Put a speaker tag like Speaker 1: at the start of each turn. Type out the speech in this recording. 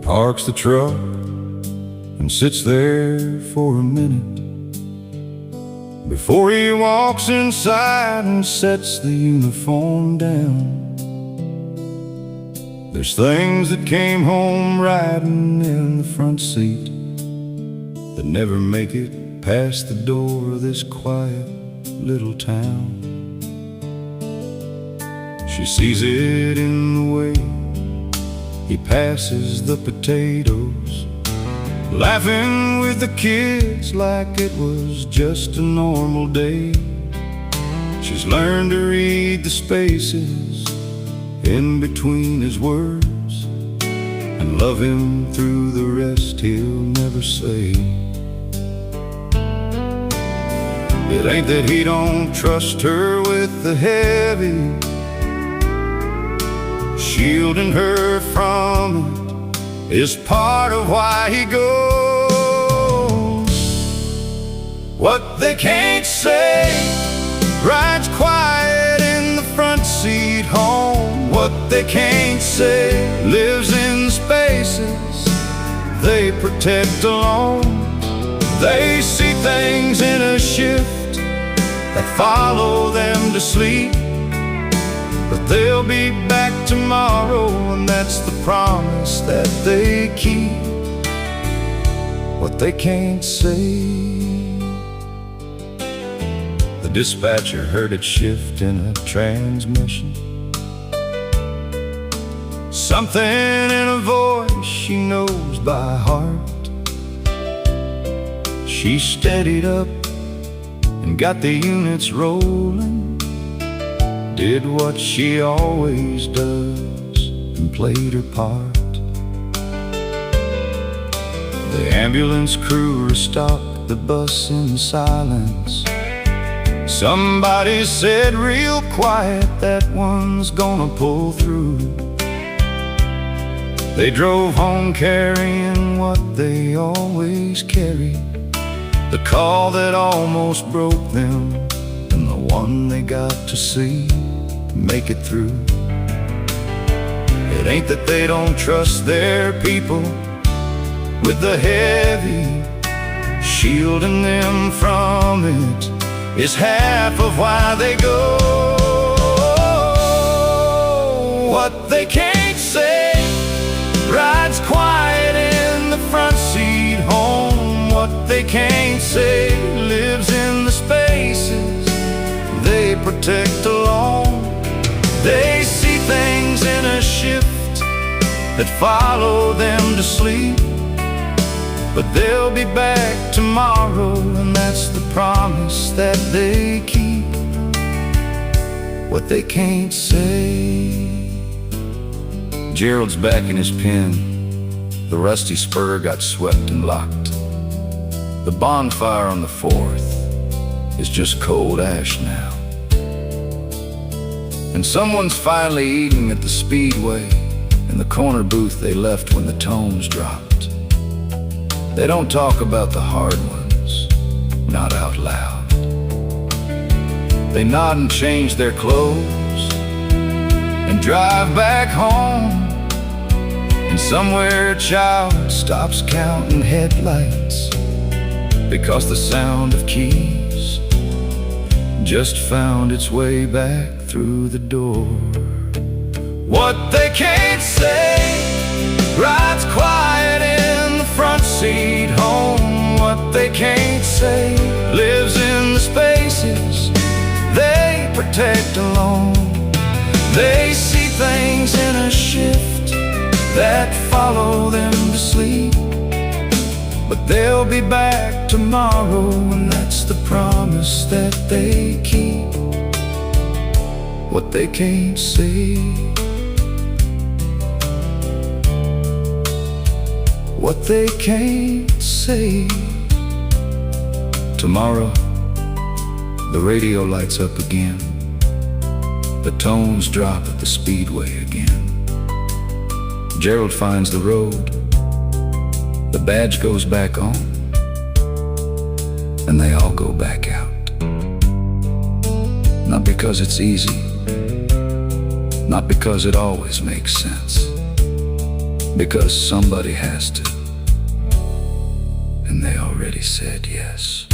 Speaker 1: parks the truck and sits there for a minute before he walks inside and sets the uniform down. There's things that came home riding in the front seat that never make it past the door of this quiet little town. She sees it in the way he passes the potatoes, laughing with the kids like it was just a normal day. She's learned to read the spaces in between his words and love him through the rest he'll never say. It ain't that he don't trust her with the heavy, shielding her from it is part of why he goes. What they can't say rides quiet in the front seat home. What they can't say lives in the spaces they protect alone. They see things in a shift that follow them to sleep, but they'll be back tomorrow, and that's the promise that they keep. What they can't say. The dispatcher heard it shift in a transmission, something in a voice she knows by heart. She steadied up and got the units rolling, did what she always does and played her part. The ambulance crew restocked the bus in silence. Somebody said real quiet, that one's gonna pull through. They drove home carrying what they always carry, the call that almost broke them and the one they got to see make it through. It ain't that they don't trust their people with the heavy, shielding them from it is half of why they go. What they can't say rides quiet in the front seat home. What they can't say lives in the spaces they protect alone. They see things in a shift that follow them to sleep, but they'll be back tomorrow, and that's the promise that they keep. What they can't say. Gerald's back in his pen. The rusty spur got swept and locked. The bonfire on the 4th is just cold ash now. And someone's finally eating at the speedway in the corner booth they left when the tones dropped. They don't talk about the hard ones, not out loud. They nod and change their clothes and drive back home. And somewhere a child stops counting headlights because the sound of keys just found its way back through the door. What they can't say rides quiet in the front seat home. What they can't say lives in the spaces they protect alone. They see things in a shift that follow them to sleep, but they'll be back tomorrow, and that's the promise that they keep. What they can't say. What they can't say. Tomorrow, the radio lights up again. The tones drop at the speedway again. Gerald finds the road. The badge goes back on, and they all go back out. Not because it's easy, not because it always makes sense, because somebody has to, and they already said yes.